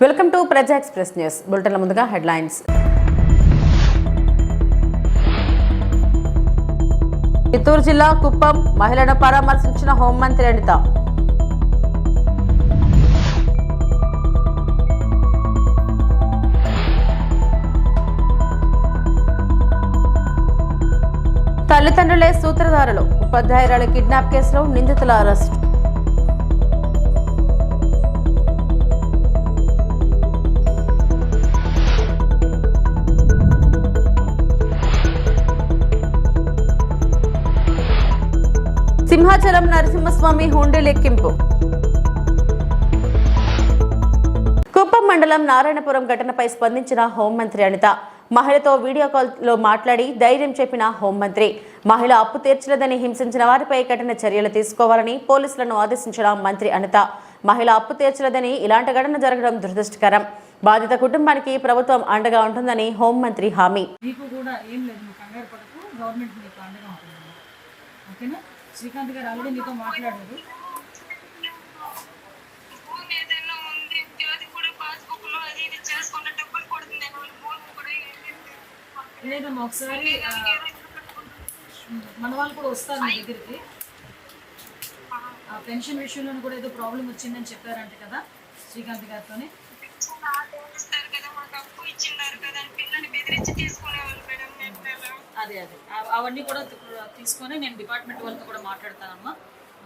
Welcome to ప్రజా express news బులెటిన్ల ముందుగా headlines. Chittoor జిల్లా కుప్పం మహిళను పరామర్శించిన హోంమంత్రి అనిత. తల్లిదండ్రులే సూత్రధారులు, ఉపాధ్యాయురాలి కిడ్నాప్ కేసులో నిందితుల అరెస్ట్. సింహాచలం నరసింహస్వామి హుండీ లెక్కింపు. కుప్పం మండలం నారాయణపురం ఘటనపై స్పందించిన హోంమంత్రి అనిత. మహిళతో వీడియో కాల్లో మాట్లాడి ధైర్యం చెప్పిన హోంమంత్రి, మహిళ అప్పు తీర్చలేదని హింసించిన వారిపై కఠిన చర్యలు తీసుకోవాలని పోలీసులను ఆదేశించిన మంత్రి అనిత. మహిళ అప్పు తీర్చలేదని ఇలాంటి ఘటన జరగడం దురదృష్టకరం. బాధిత కుటుంబానికి ప్రభుత్వం అండగా ఉంటుందని హోంమంత్రి హామీ. శ్రీకాంత్ గారు ఆల్రెడీ మీతో మాట్లాడారు. లేదమ్మా, ఒకసారి మన వాళ్ళు కూడా వస్తారు మీ దగ్గరికి. ఆ పెన్షన్ విషయంలో కూడా ఏదో ప్రాబ్లం వచ్చిందని చెప్పారంట కదా శ్రీకాంత్ గారితో. అదే అవన్నీ కూడా తీసుకొని నేను డిపార్ట్మెంట్ వాళ్ళతో కూడా మాట్లాడతానమ్మా.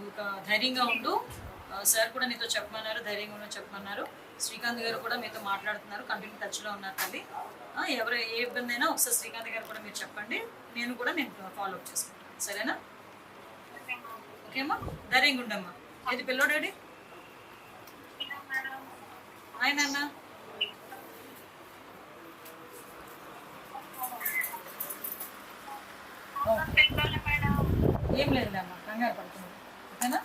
ఇంకా ధైర్యంగా ఉండు, సార్ కూడా నీతో చెప్పమన్నారు, ధైర్యంగా ఉండు చెప్పమన్నారు. శ్రీకాంత్ గారు కూడా మీతో మాట్లాడుతున్నారు, కంటిన్యూ టచ్లో ఉన్నారు తల్లి. ఎవరు ఏ ఇబ్బంది అయినా ఒకసారి శ్రీకాంత్ గారు కూడా మీరు చెప్పండి, నేను ఫాలో అప్ చేసుకుంటాను. సరేనా? ఓకేమ్మా, ధైర్యంగా ఉండమ్మా. ఏది పిల్లోడాడి ఆయన ఏం లేదులేమ్మా, కంగారు పడుతున్నాను. ఓకేనా?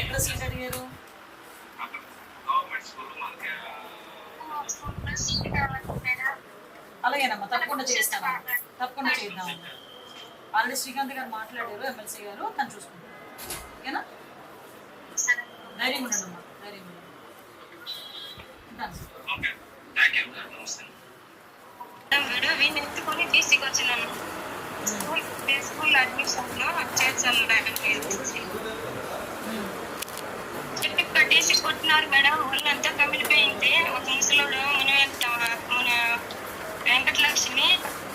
ఎక్కడ సీట్ అడిగారు? అలాగేనమ్మా, తప్పకుండా చేస్తాను, తప్పకుండా చేద్దాం. ఆల్రెడీ శ్రీకాంత్ గారు మాట్లాడారు, ఎమ్మెల్సీ గారు, తను చూసుకుంటారు. ఓకేనా? ధైర్యం ఉండమ్మా, ధైర్యం ఉండండి. వీడిని ఎత్తుకొని తీసుకొచ్చినాను. స్కూల్ అడ్మిషన్ లో చేర్చాలి చెప్పి కట్టేసి కొట్టినారు మేడం. వాళ్ళంతా కమిలిపోయింటే ఒక ముసలోడు మన వెంకటలక్ష్మి,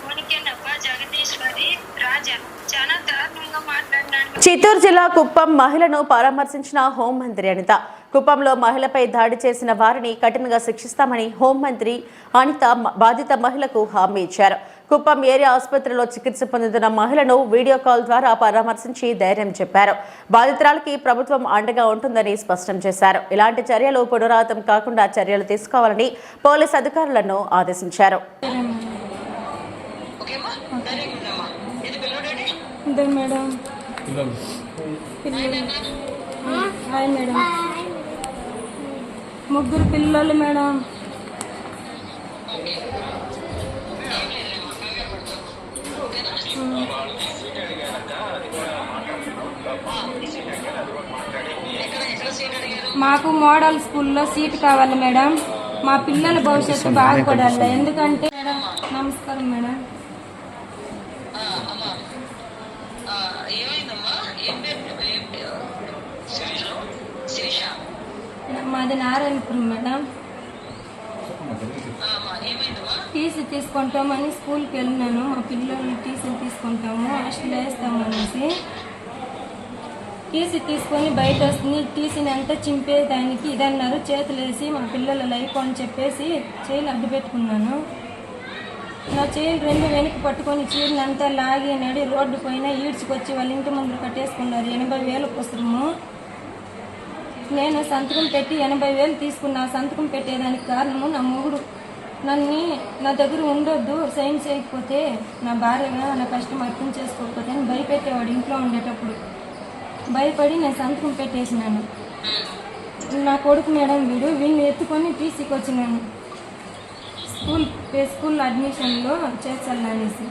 మునికెన్నప్ప, జగదీశ్వరి, రాజా చాలా దారుణంగా మాట్లాడినాడు. చిత్తూరు జిల్లా కుప్పం మహిళను పరామర్శించిన హోంమంత్రి అనిత. కుప్పంలో మహిళపై దాడి చేసిన వారిని కఠినంగా శిక్షిస్తామని హోంమంత్రి అనిత బాధిత మహిళకు హామీ ఇచ్చారు. కుప్పం ఏరియా ఆసుపత్రిలో చికిత్స పొందుతున్న మహిళను వీడియో కాల్ ద్వారా పరామర్శించి ధైర్యం చెప్పారు. బాధితురాలకి ప్రభుత్వం అండగా ఉంటుందని స్పష్టం చేశారు. ఇలాంటి చర్యలు పునరావృతం కాకుండా చర్యలు తీసుకోవాలని పోలీసు అధికారులను ఆదేశించారు. ముగ్గురు పిల్లలు మేడం. మాకు మోడల్ స్కూల్లో సీట్ కావాలి మేడం. మా పిల్లల భవిష్యత్తు బాగుపడాలి. ఎందుకంటే మేడం, నమస్కారం మేడం. మాది నారాయణపురం మేడం. టీసీ తీసుకుంటామని స్కూల్కి వెళ్ళినాను. మా పిల్లలు టీసీ తీసుకుంటాము, హాస్టల్ వేస్తామనేసి టీసీ తీసుకొని బయట వస్తుంది. టీసీని అంతా చింపేదానికి ఇదన్నారు. చేతులు వేసి మా పిల్లల లైఫ్ అని చెప్పేసి చైలు అడ్డు పెట్టుకున్నాను. నా చైలు రెండు వెనక్కి పట్టుకొని చీరని అంతా లాగి నడి రోడ్డు పైన ఈడ్చుకొచ్చి వాళ్ళ ఇంటి ముందు కట్టేసుకున్నారు. 80,000 పుస్తకము. నేను సంతకం పెట్టి 80,000 తీసుకున్నా. సంతకం పెట్టేదానికి కారణము నా మొగుడు నా దగ్గర ఉండొద్దు, సైన్ చేయకపోతే నా భార్యగా నా కష్టం అర్థం చేసుకోకపోతే అని భయపెట్టేవాడు. ఇంట్లో ఉండేటప్పుడు భయపడి నేను సంతకం పెట్టేసినాను. నా కొడుకు మేడం వీడిని ఎత్తుకొని టీసీకి వచ్చినాను. స్కూల్ అడ్మిషన్లో చేర్చాలనేసి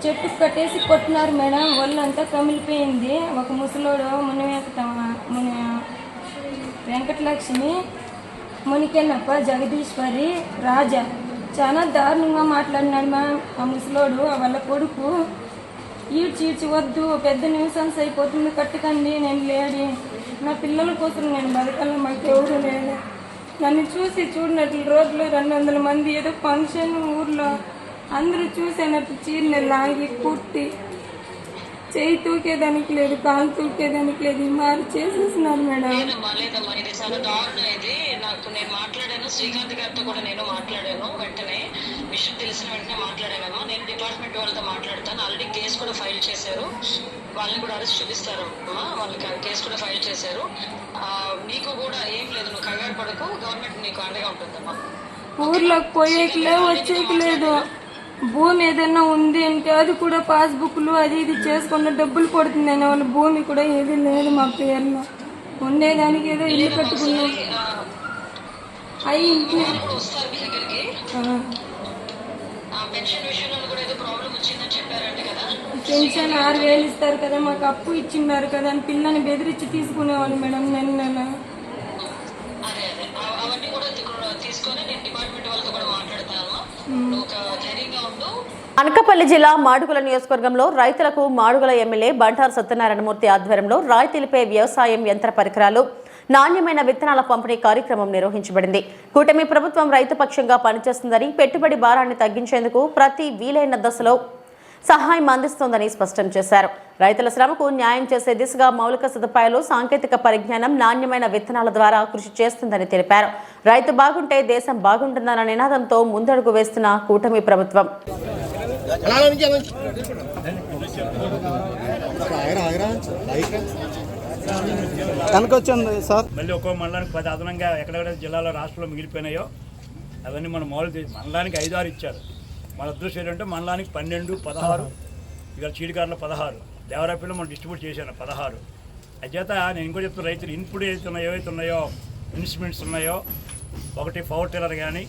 చెట్టు కట్టేసి కొట్టినారు మేడం. ఒళ్ళంతా కమిలిపోయింది. ఒక ముసలోడు ముని వెంకటలక్ష్మి, మునికెన్నప్ప, జగదీశ్వరి, రాజా చాలా దారుణంగా మాట్లాడినాడు మ్యామ్. ఆ ముసలోడు వాళ్ళ కొడుకు ఈడ్చి వద్దు, పెద్ద న్యూసెన్స్ అయిపోతుంది, కట్టకండి, నేను లేడి, నా పిల్లల కోసం నేను బతకాల, మాకు ఎవరు లేదు. నన్ను చూడనట్లు రోడ్లో 200 మంది ఏదో ఫంక్షన్ ఊర్లో అందరూ చూసేనట్టు చీరని లాగి కుట్టి చేయి తూకేదానికి లేదు, కాలు తూకేదానికి లేదు, మారి చేసేస్తున్నారు మేడం. లేదమ్మా, ఇది చాలా దారుణం. ఇది నేను మాట్లాడాను, శ్రీకాంత్ గారితో కూడా నేను మాట్లాడాను. వెంటనే విషయం తెలిసిన వెంటనే మాట్లాడానమ్మా. నేను డిపార్ట్మెంట్ వాళ్ళతో మాట్లాడతాను. ఆల్రెడీ కేసు కూడా ఫైల్ చేశారు, వాళ్ళని కూడా అరెస్ట్ చూపిస్తారు అమ్మా. వాళ్ళకి కేసు కూడా ఫైల్ చేశారు. నీకు కూడా ఏం లేదు, నువ్వు కంగారు పడకు, గవర్నమెంట్ నీకు అండగా ఉంటుందమ్మా. ఊర్లోకి పోయేకి వచ్చేకి లేదు. భూమి ఏదైనా ఉంది అంటే అది కూడా పాస్బుక్లు అది ఇది చేసుకున్న డబ్బులు పడుతుందని వాళ్ళ భూమి కూడా ఏది లేదు మా పేరులో. ఉండేదానికి ఏదో ఇల్లు కట్టుకున్నాం. అవి ఇంట్లో పెన్షన్ 6,000 ఇస్తారు కదా, మాకు అప్పు ఇచ్చిన్నారు కదా అని పిల్లని బెదిరించి తీసుకునేవాళ్ళు మేడం. నెల అనకాపల్లి జిల్లా మాడుగుల నియోజకవర్గంలో రైతులకు మాడుగుల ఎమ్మెల్యే బండారు సత్యనారాయణమూర్తి ఆధ్వర్యంలో రాయితీలపై వ్యవసాయం యంత్ర పరికరాలు, నాణ్యమైన విత్తనాల పంపిణీ కార్యక్రమం నిర్వహించబడింది. కూటమి ప్రభుత్వం రైతు పక్షంగా పనిచేస్తుందని, పెట్టుబడి భారాన్ని తగ్గించేందుకు ప్రతి వీలైన దశలో సహాయం అందిస్తోందని స్పష్టం చేశారు. రైతుల శ్రమకు న్యాయం చేసే దిశగా మౌలిక సదుపాయాలు, సాంకేతిక పరిజ్ఞానం, నాణ్యమైన విత్తనాల ద్వారా కృషి చేస్తుందని తెలిపారు. రైతు బాగుంటే దేశం బాగుంటుందన్న నినాదంతో ముందడుగు వేస్తున్న కూటమి ప్రభుత్వం. మళ్ళీ ఒక్కో మండలానికి 10 అదనంగా ఎక్కడెక్కడ జిల్లాలో రాష్ట్రంలో మిగిలిపోయినాయో అవన్నీ మన మామూలు మండలానికి 5-6 ఇచ్చారు. మన అదృష్టం ఏంటంటే మండలానికి 12, 16, ఇక్కడ చీడికారులో 16, దేవరాపల్లిలో మనం డిస్ట్రిబ్యూట్ చేశాను 16. అచేత నేను ఇంకో చెప్తున్న రైతులు ఇన్పుట్ ఏవైతే ఉన్నాయో ఇన్స్ట్రుమెంట్స్ ఉన్నాయో, 1 పవర్ టిల్లర్ కానీ,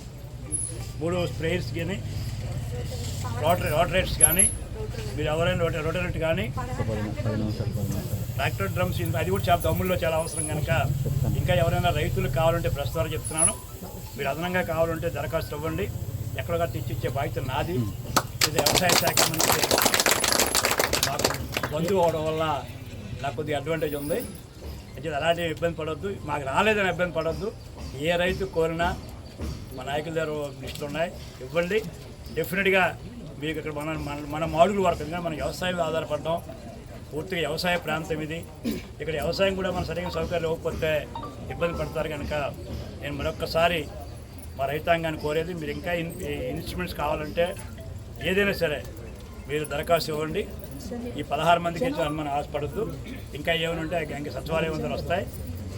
3 స్ప్రేయర్స్ కానీ, రోటరేట్స్ కానీ, మీరు ఎవరైనా రోటరేట్ కానీ, ట్రాక్టర్ డ్రమ్స్, అది కూడా చాలా దమ్ముల్లో చాలా అవసరం కనుక ఇంకా ఎవరైనా రైతులు కావాలంటే ప్రస్తుతం చెప్తున్నాను, మీరు అదనంగా కావాలంటే దరఖాస్తు ఇవ్వండి. ఎక్కడొక్కడ తెచ్చిచ్చే బాధ్యత నాది. ఇది వ్యవసాయ శాఖ మంత్రి మాకు బంధువు అవడం వల్ల నాకు కొద్దిగా అడ్వాంటేజ్ ఉంది. అయితే అలాంటి ఇబ్బంది పడవద్దు, మాకు రాలేదని ఇబ్బంది పడవద్దు. ఏ రైతు కోరినా మా నాయకుల దగ్గర లిస్టులు ఉన్నాయి, ఇవ్వండి. డెఫినెట్గా మీకు ఇక్కడ మన మాడుగుల వరకు ఎందుకంటే మనం వ్యవసాయం ఆధారపడడం, పూర్తిగా వ్యవసాయ ప్రాంతం ఇది. ఇక్కడ వ్యవసాయం కూడా మన సరైన సౌకర్యాలు ఇవ్వకపోతే ఇబ్బంది పడతారు కనుక నేను మరొక్కసారి మా రైతాంగాన్ని కోరేది, మీరు ఇంకా ఇన్స్ట్రుమెంట్స్ కావాలంటే ఏదైనా సరే మీరు దరఖాస్తు ఇవ్వండి. ఈ 16 మందికి మనం ఆశపడద్దు. ఇంకా ఏమైనా ఉంటే ఇంకా సచివాలయం అందరూ వస్తాయి,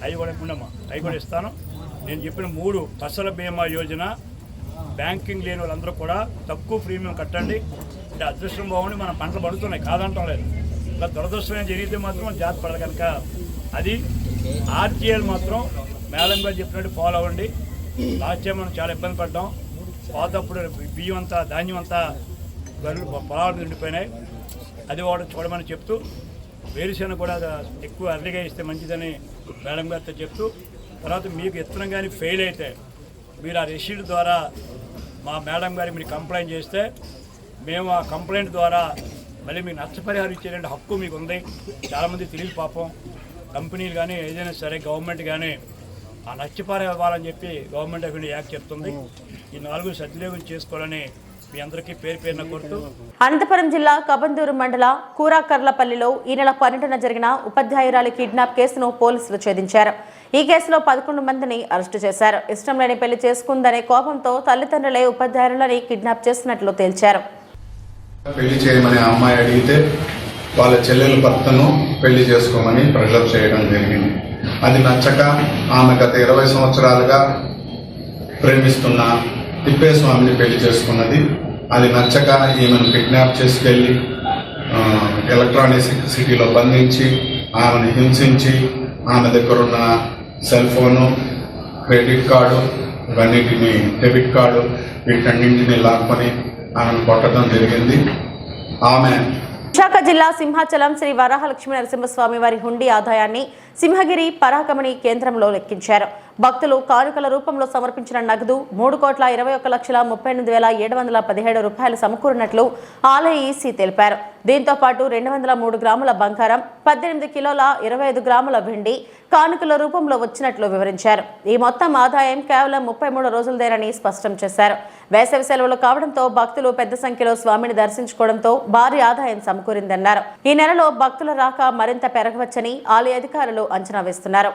అవి కూడా ఉండమ్మా, అవి కూడా ఇస్తాను. నేను చెప్పిన 3 ఫసల బీమా యోజన, బ్యాంకింగ్ లేని వాళ్ళందరూ కూడా తక్కువ ప్రీమియం కట్టండి. అంటే అదృష్టం బాగుండి మన పంటలు పడుతున్నాయి, కాదంటాం లేదు. ఇంకా దురదృష్టం జరిగితే మాత్రం జాగ్రత్త పడదు కనుక అది ఆర్జీఎల్ మాత్రం మేడం గారు చెప్పినట్టు ఫాలో అవ్వండి. లాస్ట్ టైం మనం చాలా ఇబ్బంది పడ్డాం. పాతప్పుడు బియ్యం అంతా, ధాన్యం అంతా పొలాలు నిండిపోయినాయి. అది వాడు చూడమని చెప్తూ, వేరుశెనగ కూడా ఎక్కువ అర్లీగా ఇస్తే మంచిదని మేడం గారితో చెప్తూ, తర్వాత మీకు విత్తనం కానీ ఫెయిల్ అయితే మీరు ఆ రిసీట్ ద్వారా మా మేడం గారికి మీరు కంప్లైంట్ చేస్తే మేము ఆ కంప్లైంట్ ద్వారా మళ్ళీ మీకు నష్టపరిహారం ఇచ్చేటువంటి హక్కు మీకు ఉంది. చాలామంది తెలియదు పాపం. కంపెనీలు కానీ ఏదైనా సరే గవర్నమెంట్ కానీ ఆ నష్టపరిహారం ఇవ్వాలని చెప్పి గవర్నమెంట్ ఆఫ్ ఇండియా యాక్ట్ చెప్తుంది. ఈ 4 సద్వినియోగం చేసుకోవాలని మీ అందరికీ పేరున కోరుతూ. అనంతపురం జిల్లా కబందూరు మండల కూరాకర్లపల్లిలో ఈ నెల 12న జరిగిన ఉపాధ్యాయురాలి కిడ్నాప్ కేసును పోలీసులు ఛేదించారు. ఈ కేసులో 11 మందిని అరెస్టు చేశారు. ఇష్టం లేని పెళ్లి చేసుకుందనే కోపంతో తల్లిదండ్రులే ఉపాధ్యాయులని కిడ్నాప్ చేసినట్లు తేల్చారు. పెళ్లి చేయమని ఆ అమ్మాయి అడిగితే వాళ్ళ చెల్లెల భర్తను పెళ్లి చేసుకోమని ప్రెషర్ చేయడం జరిగింది. అది నచ్చక ఆమె గత 20 సంవత్సరాలుగా ప్రేమిస్తున్న తిప్పేస్వామిని పెళ్లి చేసుకున్నది. అది నచ్చక ఈమెను కిడ్నాప్ చేసుకెళ్లి ఎలక్ట్రానిక్ సిటీలో బంధించి ఆమెను హింసించి ఆమె దగ్గర ఉన్న సెల్ ఫోను, క్రెడిట్ కార్డు, ఇవన్నిటిని డెబిట్ కార్డు, వీటన్నింటినీ లాక్కొని ఆమెను కొట్టడం జరిగింది. ఆమె విశాఖ జిల్లా సింహాచలం శ్రీ వరాహలక్ష్మీ నరసింహస్వామి వారి హుండీ ఆదాయాన్ని సింహగిరి పరాకమణి కేంద్రంలో లెక్కించారు. భక్తులు కానుకల రూపంలో సమర్పించిన నగదు 3,21,38,717 రూపాయలు సమకూరినట్లు ఆలయ ఈసీ తెలిపారు. దీంతో పాటు 203 గ్రాముల బంగారం, 18 కిలోల 25 గ్రాముల వెండి కానుకల రూపంలో వచ్చినట్లు వివరించారు. ఈ మొత్తం ఆదాయం కేవలం 33 రోజులదేనని స్పష్టం చేశారు. వేసవి సెలవులు కావడంతో భక్తులు పెద్ద సంఖ్యలో స్వామిని దర్శించుకోవడంతో భారీ ఆదాయం సమకూరిందన్నారు. ఈ నెలలో భక్తుల రాక మరింత పెరగవచ్చని ఆలయ అధికారులు అంచనా వేస్తున్నారు.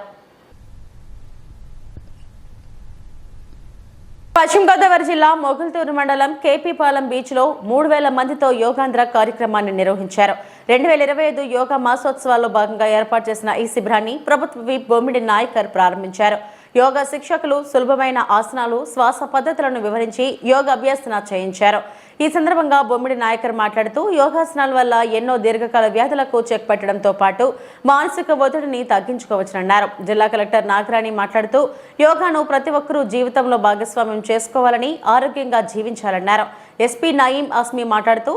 పశ్చిమ గోదావరి జిల్లా మొగల్తూరు మండలం కేపీపాలెం బీచ్ లో 3,000 మందితో యోగాంధ్ర కార్యక్రమాన్ని నిర్వహించారు. 2025 యోగా మాసోత్సవాల్లో భాగంగా ఏర్పాటు చేసిన ఈ శిబిరాన్ని ప్రభుత్వ విప్ బొమ్మిడి నాయకర్ ప్రారంభించారు. యోగా శిక్షకులు సులభమైన ఆసనాలు, శ్వాస పద్ధతులను వివరించి యోగా అభ్యసన చేయించారు. ఈ సందర్భంగా బొమ్మిడి నాయకర్ మాట్లాడుతూ యోగాసనాల వల్ల ఎన్నో దీర్ఘకాల వ్యాధులకు చెక్ పెట్టడంతో పాటు మానసిక ఒత్తిడిని తగ్గించుకోవచ్చునన్నారు. జిల్లా కలెక్టర్ నాగరాణి మాట్లాడుతూ యోగాను ప్రతి ఒక్కరూ జీవితంలో భాగస్వామ్యం చేసుకోవాలని, ఆరోగ్యంగా జీవించాలన్నారు. ఎస్పీ నయీం అస్మి మాట్లాడుతూ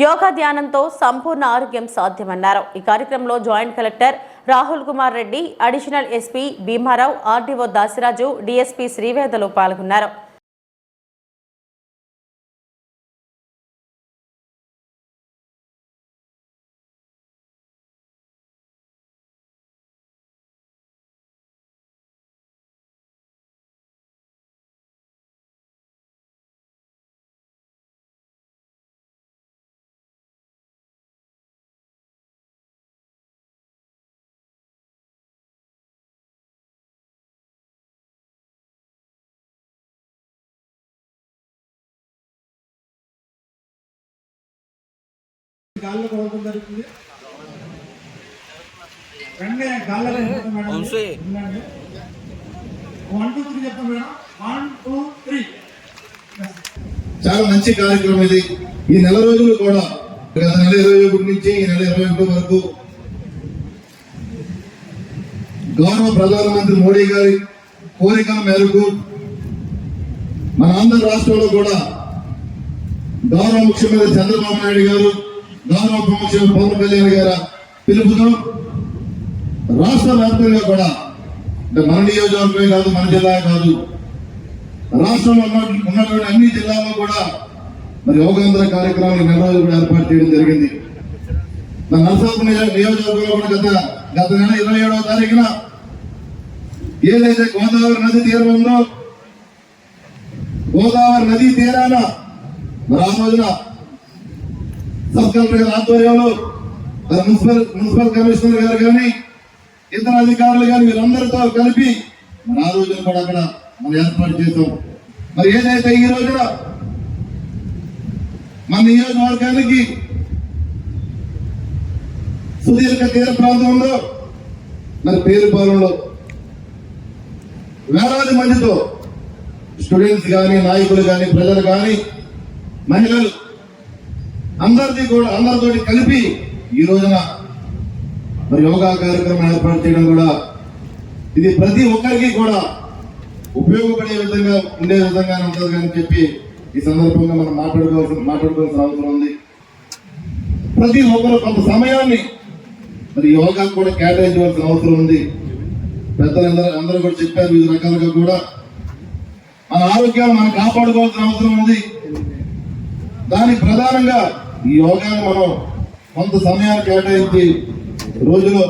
యోగా ధ్యానంతో సంపూర్ణ ఆరోగ్యం సాధ్యమన్నారు. ఈ కార్యక్రమంలో joint collector Rahul Kumar Reddy, additional SP Bhimarao, RDO Dasiraju, DSP Srivedalu పాల్గొన్నారు. గాల్లో కొలవడం జరుగుతుంది. వెంటనే గాల్లో మేడం 1 2 3 చెప్పండి మేడం. 1 2 3. చాలా మంచి కార్యక్రమం ఇది. ఈ నెల రోజులు కూడా గత నెల 21 నుంచి ఈ నెల 21 వరకు గౌరవ ప్రధానమంత్రి మోడీ గారి కోరికల మేరకు మన ఆంధ్ర రాష్ట్రంలో కూడా గౌరవ ముఖ్యమంత్రి చంద్రబాబు నాయుడు గారు, గౌరవ ఉప ముఖ్యమంత్రి పవన్ కళ్యాణ్ గారి పిలుపుతో రాష్ట్ర వ్యాప్తంగా కూడా మన నియోజకవర్గమే కాదు, మన జిల్లా కాదు, రాష్ట్రంలో ఉన్నటువంటి అన్ని జిల్లాల్లో కూడా మరి యోగాంధ్ర కార్యక్రమాలు నెల రోజులు కూడా ఏర్పాటు చేయడం జరిగింది. మన నరసాపురం నియోజకవర్గంలో కూడా గత నెల 27వ తారీఖున ఏదైతే గోదావరి నది తీరం ఉందో, గోదావరి నదీ తీరాన మరి ఆ రోజున సబ్ కలెక్టర్ గారి ఆధ్వర్యంలో మున్సిపల్ కమిషనర్ గారు కానీ ఇతర అధికారులు కానీ వీరందరితో కలిపి మరి ఆ రోజున కూడా అక్కడ మనం ఏర్పాటు చేసాం. మరి ఏదైతే ఈ రోజున మన నియోజకవర్గానికి సుదీర్ఘ తీర ప్రాంతం ఉందో, మరి పేరుపాలెంలో వేలాది మందితో స్టూడెంట్స్ కానీ, నాయకులు కానీ, ప్రజలు కానీ, మహిళలు అందరితోటి కలిపి ఈ రోజున మరి యోగా కార్యక్రమం ఏర్పాటు చేయడం కూడా ఇది ప్రతి ఒక్కరికి కూడా ఉపయోగపడే విధంగా ఉండే విధంగానే ఉంటుంది అని చెప్పి ఈ సందర్భంగా మనం మాట్లాడుకోవాల్సిన అవసరం ఉంది. ప్రతి ఒక్కరు కొంత సమయాన్ని మరి యోగా కూడా కేటాయించవలసిన అవసరం ఉంది. పెద్దలందరూ అందరూ కూడా చెప్పారు, వివిధ రకాలుగా కూడా మన ఆరోగ్యాన్ని మనం కాపాడుకోవాల్సిన అవసరం ఉంది. దానికి ప్రధానంగా ఈ యోగాను మనం కొంత సమయాన్ని కేటాయించి రోజులో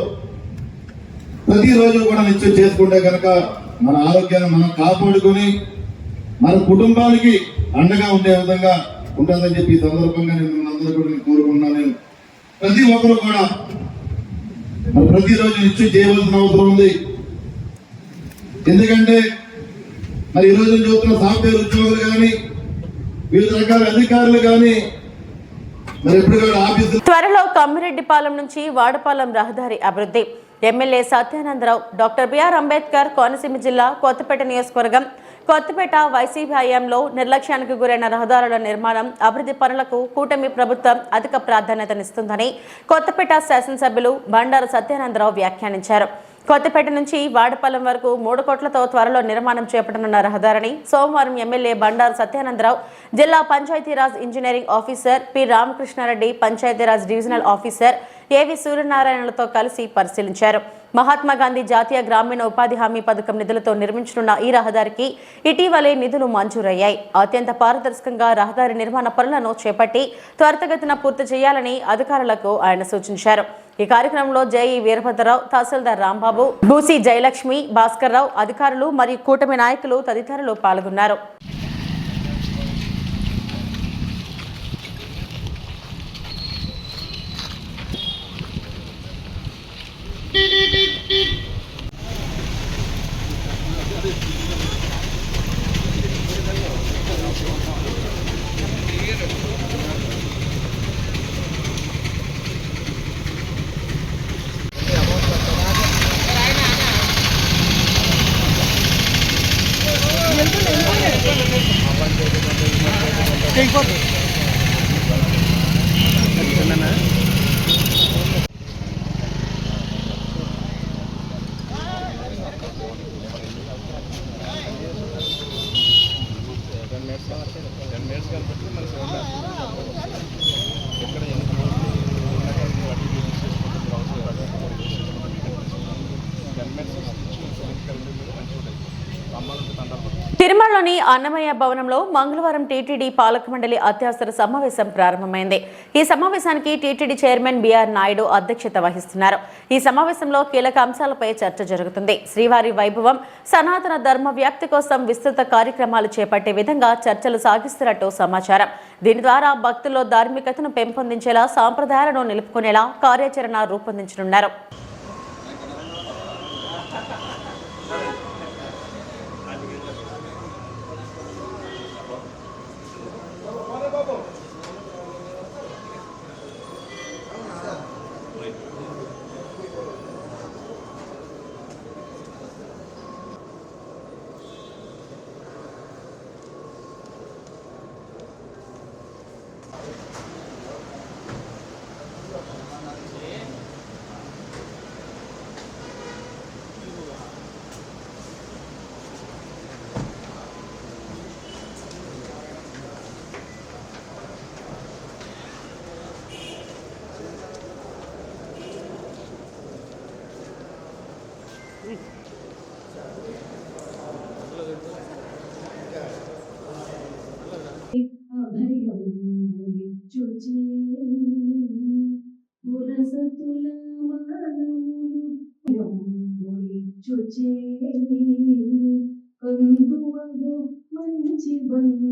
ప్రతిరోజు కూడా నిత్యం చేసుకుంటే కనుక మన ఆరోగ్యాన్ని మనం కాపాడుకొని మన కుటుంబానికి అండగా ఉండే విధంగా ఉంటుందని చెప్పి ఈ సందర్భంగా నేను అందరూ కూడా కోరుకుంటున్నాను. నేను ప్రతి ఒక్కరు కూడా మరి ప్రతిరోజు నిత్యం చేయవలసిన అవసరం ఉంది. ఎందుకంటే మరి ఈ రోజు చూస్తున్న సాఫ్ట్వేర్ ఉద్యోగులు కానీ, వివిధ రకాల అధికారులు కానీ మరి ఎప్పుడు ఆఫీసు. త్వరలో కమ్మిరెడ్డిపాలెం నుంచి వాడపాలెం రహదారి అభివృద్ధి. MLA Satyanandarao, doctor B R Ambedkar Konaseema జిల్లా కొత్తపేట నియోజకవర్గం కొత్తపేట వైసీపీ హయాంలో నిర్లక్ష్యానికి గురైన రహదారుల నిర్మాణం, అభివృద్ధి పనులకు కూటమి ప్రభుత్వం అధిక ప్రాధాన్యతనిస్తుందని కొత్తపేట శాసనసభ్యులు బండారు సత్యానందరావు వ్యాఖ్యానించారు. కొత్తపేట నుంచి వాడపల్లం వరకు 3 కోట్లతో త్వరలో నిర్మాణం చేపట్టనున్న రహదారిని సోమవారం ఎమ్మెల్యే బండారు సత్యానందరావు, జిల్లా Panchayati Raj engineering officer P Ramakrishna Reddy, Panchayati Raj divisional officer A V సూర్యనారాయణలతో కలిసి పరిశీలించారు. మహాత్మా గాంధీ జాతీయ గ్రామీణ ఉపాధి హామీ పథకం నిధులతో నిర్మించనున్న ఈ రహదారికి ఇటీవలే నిధులు మంజూరయ్యాయి. అత్యంత పారదర్శకంగా రహదారి నిర్మాణ పనులను చేపట్టి త్వరితగతిన పూర్తి చేయాలని అధికారులకు ఆయన సూచించారు. ఈ కార్యక్రమంలో జేఈ వీరభద్రరావు, తహసీల్దార్ రాంబాబు, బూసి జయలక్ష్మి, భాస్కర్ రావు, అధికారులు మరియు కూటమి నాయకులు తదితరులు పాల్గొన్నారు. తిరుమలలోని అన్నమయ్య భవనంలో మంగళవారం టీటీడీ పాలక మండలి అత్యవసర సమావేశం ప్రారంభమైంది. ఈ సమావేశానికి టీటీడీ చైర్మన్ బిఆర్ నాయుడు అధ్యక్షత వహిస్తున్నారు. ఈ సమావేశంలో కీలక అంశాలపై చర్చ జరుగుతుంది. శ్రీవారి వైభవం, సనాతన ధర్మ వ్యాప్తి కోసం విస్తృత కార్యక్రమాలు చేపట్టే విధంగా చర్చలు సాగిస్తున్నట్టు సమాచారం. దీని ద్వారా భక్తుల్లో ధార్మికతను పెంపొందించేలా, సాంప్రదాయాలను నిలుపుకునేలా కార్యాచరణ రూపొందించనున్నారు. మంచి బంగారు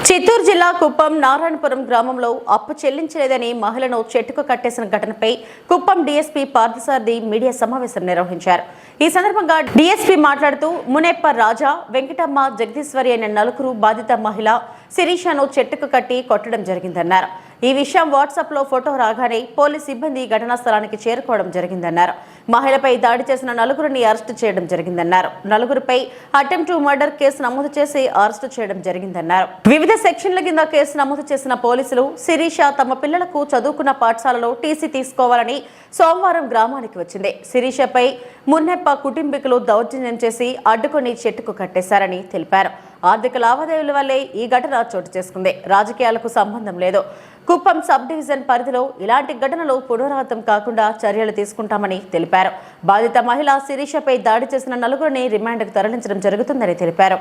చిత్తూరు జిల్లా కుప్పం నారాయణపురం గ్రామంలో అప్పు చెల్లించలేదని మహిళను చెట్టుకు కట్టేసిన ఘటనపై కుప్పం డీఎస్పీ పార్థసారథి మీడియా సమావేశం నిర్వహించారు. ఈ సందర్భంగా డీఎస్పీ మాట్లాడుతూ మునేప్ప రాజా, వెంకటమ్మ, జగదీశ్వరి అనే నలుగురు బాధిత మహిళ శిరీషను చెట్టుకు కట్టి కొట్టడం జరిగిందన్నారు. ఈ విషయం వాట్సాప్లో ఫోటో రాగానే పోలీస్ సిబ్బంది ఘటనా స్థలానికి చేరుకోవడం జరిగిందన్నారు. మహిళపై దాడి చేసిన నలుగురిని అరెస్టు చేయడం జరిగిందన్నారు. నలుగురిపై అటెంప్ట్ టు మర్డర్ కేసు నమోదు చేసి అరెస్టు చేయడం జరిగిందన్నారు. వివిధ సెక్షన్ల కింద కేసు నమోదు చేసిన పోలీసులు శిరీష తమ పిల్లలకు చదువుకున్న పాఠశాలలో టీసీ తీసుకోవాలని సోమవారం గ్రామానికి వచ్చింది. శిరీషపై మున్నెప్ప కుటుంబీకులు దౌర్జన్యం చేసి అడ్డుకొని చెట్టుకు కట్టేశారని తెలిపారు. ఆర్థిక లావాదేవీల వల్లే ఈ ఘటన చోటు చేసుకుంది. రాజకీయాలకు సంబంధం లేదు. కుప్పం సబ్ డివిజన్ పరిధిలో ఇలాంటి ఘటనలు పునరావృతం కాకుండా చర్యలు తీసుకుంటామని తెలిపారు. బాధిత మహిళ శిరీషపై దాడి చేసిన నలుగురిని రిమాండ్కు తరలించడం జరుగుతుందని తెలిపారు.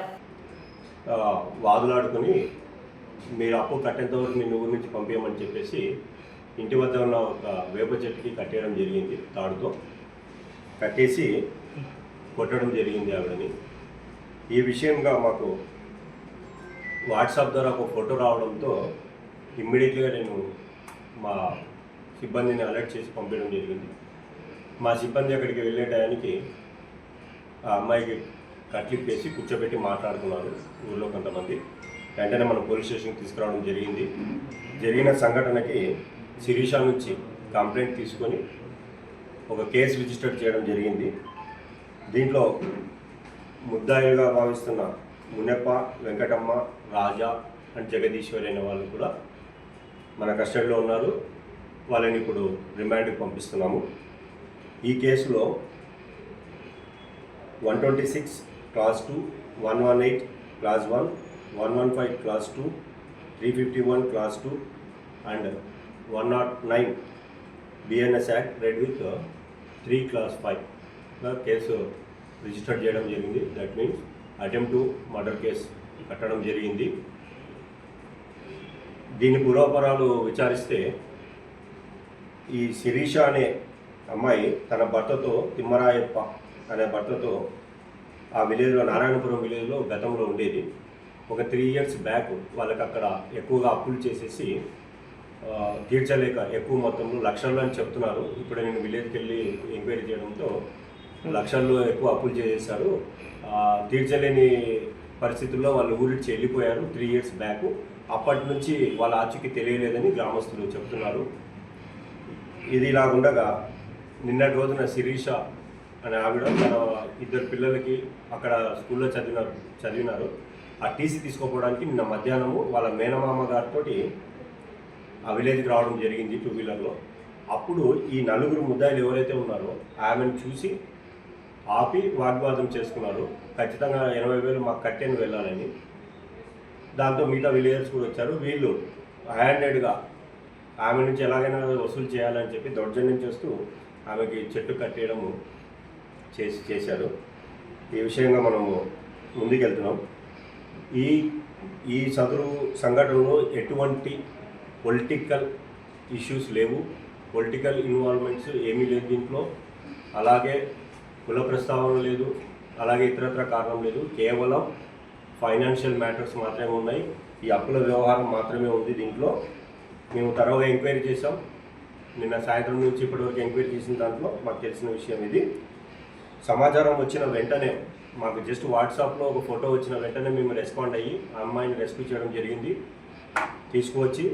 వాదులాడుకుని మీరు అప్పు కట్టేంత వరకు నిన్ను ఊరి నుంచి పంపించమని చెప్పేసి ఇంటి వద్ద ఉన్న ఒక వేప చెట్టుకి కట్టేయడం జరిగింది. తాడుతో కట్టేసి కొట్టడం జరిగింది ఆవిడని. ఈ విషయంగా మాకు వాట్సాప్ ద్వారా ఒక ఫోటో రావడంతో ఇమ్మీడియట్గా నేను మా సిబ్బందిని అలర్ట్ చేసి పంపించడం జరిగింది. మా సిబ్బంది అక్కడికి వెళ్ళే టయానికి ఆ అమ్మాయికి కట్లిప్పేసి కూర్చోబెట్టి మాట్లాడుతున్నారు ఊళ్ళో కొంతమంది. వెంటనే మనం పోలీస్ స్టేషన్కి తీసుకురావడం జరిగింది. జరిగిన సంఘటనకి శిరీష నుంచి కంప్లైంట్ తీసుకొని ఒక కేసు రిజిస్టర్ చేయడం జరిగింది. దీంట్లో ముద్దాయిలుగా భావిస్తున్న మునెప్ప, వెంకటమ్మ, రాజా అండ్ జగదీశ్వరి అనే వాళ్ళు కూడా మన కస్టడీలో ఉన్నారు. వాళ్ళని ఇప్పుడు రిమాండ్కి పంపిస్తున్నాము. ఈ కేసులో 126 class 2, 118 class 1, 115 class 2, 351 class 2 and 109 BNS act red with 3 class 5 case register చేయడం జరిగింది. That means attempt to murder case కట్టడం జరిగింది. దీని పూర్వపరాలు విచారిస్తే ఈ శిరీష అనే అమ్మాయి తన భర్తతో, తిమ్మరాయప్ప అనే భర్తతో ఆ విలేజ్లో, నారాయణపురం విలేజ్లో గతంలో ఉండేది. ఒక 3 years బ్యాక్ వాళ్ళకి అక్కడ ఎక్కువగా అప్పులు చేసేసి తీర్చలేక ఎక్కువ మొత్తంలో లక్షల్లో అని చెప్తున్నారు. ఇప్పుడు నేను విలేజ్కి వెళ్ళి ఎంక్వైరీ చేయడంతో లక్షల్లో ఎక్కువ అప్పులు చేసేసారు. తీర్చలేని పరిస్థితుల్లో వాళ్ళు ఊరిచ్చి వెళ్ళిపోయారు 3 years బ్యాక్. అప్పటి నుంచి వాళ్ళ ఆచూకీ తెలియలేదని గ్రామస్తులు చెప్తున్నారు. ఇది ఇలా ఉండగా నిన్నటి రోజున శిరీష అనే ఆవిడ తన 2 పిల్లలకి అక్కడ స్కూల్లో చదివినారు. ఆ టీసీ తీసుకోపోవడానికి నిన్న మధ్యాహ్నము వాళ్ళ మేనమామ గారితో ఆ విలేజ్కి రావడం జరిగింది 2 wheelerలో. అప్పుడు ఈ 4 ముద్దాయిలు ఎవరైతే ఉన్నారో ఆమెను చూసి ఆపి వాగ్వాదం చేసుకున్నారు. ఖచ్చితంగా 80,000 మాకు కట్టేని వెళ్ళాలని. దాంతో మిగతా విలేజర్స్ కూడా వచ్చారు. వీళ్ళు హ్యాండెడ్గా ఆమె నుంచి ఎలాగైనా వసూలు చేయాలని చెప్పి దౌర్జన్యం చేస్తూ ఆమెకి చెట్టు కట్టేయడము చేశారు. ఈ విషయంగా మనము ముందుకెళ్తున్నాం. ఈ సదరు సంఘటనలో ఎటువంటి పొలిటికల్ ఇష్యూస్ లేవు, పొలిటికల్ ఇన్వాల్వ్మెంట్స్ ఏమీ లేదు దీంట్లో. అలాగే కుల ప్రస్తావన లేదు, అలాగే ఇతరత్ర కారణం లేదు. కేవలం ఫైనాన్షియల్ మ్యాటర్స్ మాత్రమే ఉన్నాయి. ఈ అప్పుల వ్యవహారం మాత్రమే ఉంది దీంట్లో. మేము తరవుగా ఎంక్వైరీ చేసాం. నిన్న సాయంత్రం నుంచి ఇప్పటివరకు ఎంక్వైరీ చేసిన దాంట్లో మాకు తెలిసిన విషయం ఇది. సమాచారం వచ్చిన వెంటనే, మాకు జస్ట్ వాట్సాప్లో ఒక ఫోటో వచ్చిన వెంటనే మేము రెస్పాండ్ అయ్యి ఆ అమ్మాయిని రెస్క్యూ చేయడం జరిగింది. తీసుకువచ్చి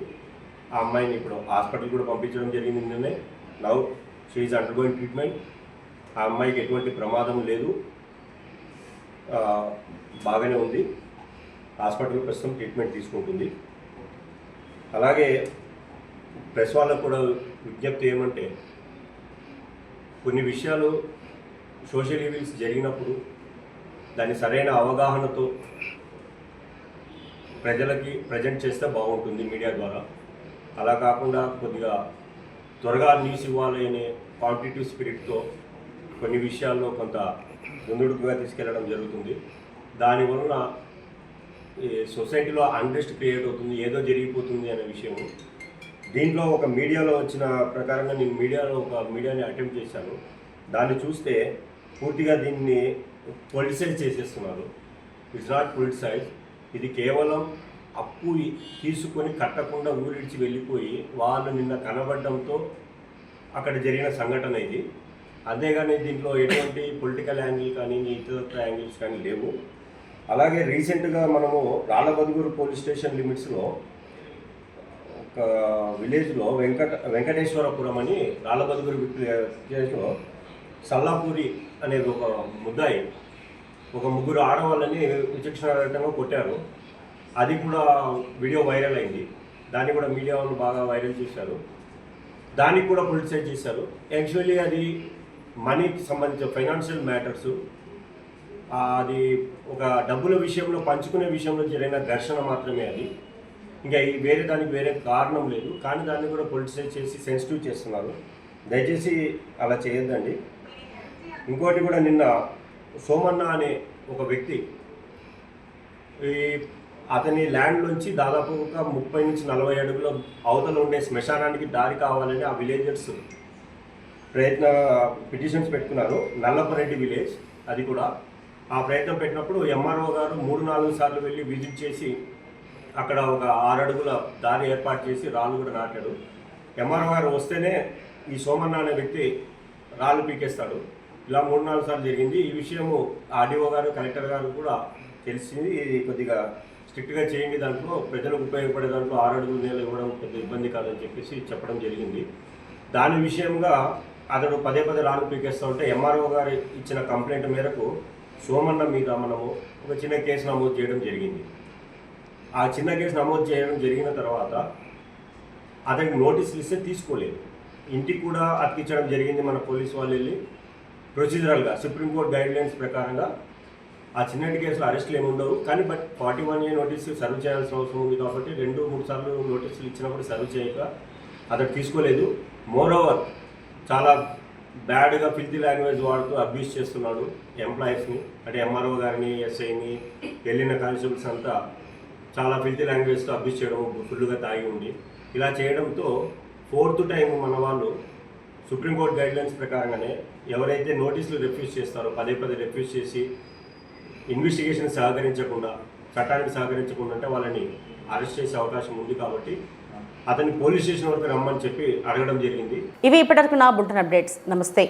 ఆ అమ్మాయిని ఇప్పుడు హాస్పిటల్ కూడా పంపించడం జరిగింది నిన్ననే. Now she is undergoing treatment. ఆ అమ్మాయికి ఎటువంటి ప్రమాదం లేదు, బాగానే ఉంది. హాస్పిటల్ ప్రస్తుతం ట్రీట్మెంట్ తీసుకుంటుంది. అలాగే ప్రెస్ వాళ్ళకు కూడా విజ్ఞప్తి ఏమంటే, కొన్ని విషయాలు సోషల్ ఈవెంట్స్ జరిగినప్పుడు దాన్ని సరైన అవగాహనతో ప్రజలకి ప్రజెంట్ చేస్తే బాగుంటుంది మీడియా ద్వారా. అలా కాకుండా కొద్దిగా త్వరగా న్యూస్ ఇవ్వాలి అనే కాంపిటేటివ్ స్పిరిట్తో కొన్ని విషయాల్లో కొంత ముందుడుకుగా తీసుకెళ్లడం జరుగుతుంది. దానివలన ఈ సొసైటీలో అన్రెస్ట్ క్రియేట్ అవుతుంది, ఏదో జరిగిపోతుంది అనే విషయము. దీంట్లో ఒక మీడియాలో వచ్చిన ప్రకారంగా నేను మీడియాని అటెంప్ట్ చేశాను. దాన్ని చూస్తే పూర్తిగా దీన్ని పొలిటిసైజ్ చేసేస్తున్నారు. It's not politicise. ఇది కేవలం అప్పు తీసుకొని కట్టకుండా ఊరిడిచి వెళ్ళిపోయి వాళ్ళు నిన్న కనబడడంతో అక్కడ జరిగిన సంఘటన ఇది. అంతేగాని దీంట్లో ఎటువంటి పొలిటికల్ యాంగిల్ కానీ ఇతర యాంగిల్స్ కానీ లేవు. అలాగే రీసెంట్గా మనము రాళ్ళబదుగురు పోలీస్ స్టేషన్ లిమిట్స్లో ఒక విలేజ్లో వెంకటేశ్వరపురం అని రాళ్ళబదుగురు విలేజ్లో సల్లాపూరి అనేది ఒక ముద్దాయి ఒక 3 ఆడవాళ్ళని విచక్షణారహితంగా కొట్టారు. అది కూడా వీడియో వైరల్ అయింది. దాన్ని కూడా మీడియా వాళ్ళు బాగా వైరల్ చేశారు. దానికి కూడా పొలిటిసైజ్ చేశారు. యాక్చువల్లీ అది మనీకి సంబంధించిన ఫైనాన్షియల్ మ్యాటర్స్. అది ఒక డబ్బుల విషయంలో, పంచుకునే విషయంలో జరిగిన ఘర్షణ మాత్రమే అది. ఇంకా వేరే దానికి వేరే కారణం లేదు. కానీ దాన్ని కూడా పొలిటిసైజ్ చేసి సెన్సిటివ్ చేస్తున్నారు. దయచేసి అలా చేయొద్దండి. ఇంకోటి కూడా, నిన్న సోమన్న అనే ఒక వ్యక్తి అతని ల్యాండ్లోంచి దాదాపు ఒక 30 నుంచి 40 అడుగుల అవతల ఉండే శ్మశానానికి దారి కావాలని ఆ విలేజర్స్ పిటిషన్స్ పెట్టుకున్నారు. నల్లపరెడ్డి విలేజ్ అది కూడా. ఆ ప్రయత్నం పెట్టినప్పుడు ఎంఆర్ఓ గారు 3-4 సార్లు వెళ్ళి విజిట్ చేసి అక్కడ ఒక 6 అడుగుల దారి ఏర్పాటు చేసి రాళ్ళు కూడా నాటాడు. ఎంఆర్ఓ గారు వస్తేనే ఈ సోమన్న అనే వ్యక్తి రాళ్ళు పీకేస్తాడు. ఇలా 3-4 సార్లు జరిగింది. ఈ విషయము ఆర్డీఓ గారు, కలెక్టర్ గారు కూడా తెలిసింది. ఇది కొద్దిగా స్ట్రిక్ట్గా చేయండి, దాంట్లో ప్రజలకు ఉపయోగపడే దాంట్లో 6 అడుగుల నీళ్ళు ఇవ్వడం పెద్ద ఇబ్బంది కాదని చెప్పేసి చెప్పడం జరిగింది. దాని విషయంగా అతడు పదే రాళ్ళు పీకేస్తూ ఉంటే ఎంఆర్ఓ గారు ఇచ్చిన కంప్లైంట్ మేరకు సోమన్న మీద మనము ఒక చిన్న కేసు నమోదు చేయడం జరిగింది. ఆ చిన్న కేసు నమోదు చేయడం జరిగిన తర్వాత అతనికి నోటీసులు ఇస్తే తీసుకోలేదు. ఇంటికి కూడా అతికించడం జరిగింది. మన పోలీసు వాళ్ళు వెళ్ళి ప్రొసీజరల్గా సుప్రీంకోర్టు గైడ్లైన్స్ ప్రకారంగా ఆ చిన్నటి కేసులో అరెస్టులు ఏమి ఉండవు, కానీ బట్ 41A నోటీసు సర్వ్ చేయాల్సిన అవసరం ఉంది కాబట్టి 2-3 సార్లు నోటీసులు ఇచ్చినప్పుడు సర్వ్ చేయక అతను తీసుకోలేదు. మోరోవర్ చాలా బ్యాడ్గా ఫిల్తీ లాంగ్వేజ్ వాడుతూ అబ్యూస్ చేస్తున్నాడు ఎంప్లాయీస్ని, అంటే ఎంఆర్ఓ గారిని, ఎస్ఐని, వెళ్ళిన కానిస్టేబుల్స్ అంతా చాలా ఫిల్తీ లాంగ్వేజ్తో అబ్యూస్ చేయడం, ఫుల్గా తాగి ఉండి ఇలా చేయడంతో 4th టైం మన వాళ్ళు సుప్రీంకోర్టు గైడ్లైన్స్ ప్రకారంగానే ఎవరైతే నోటీసులు రిఫ్యూజ్ చేస్తారో పదే రిఫ్యూజ్ చేసి ఇన్వెస్టిగేషన్ సహకరించకుండా, చట్టానికి సహకరించకుండా అంటే వాళ్ళని అరెస్ట్ చేసే అవకాశం ఉంది కాబట్టి అతన్ని పోలీస్ స్టేషన్ వరకు రమ్మని చెప్పి అడగడం జరిగింది. ఇవి ఇప్పటివరకు నా బులెటిన్ అప్డేట్స్. నమస్తే.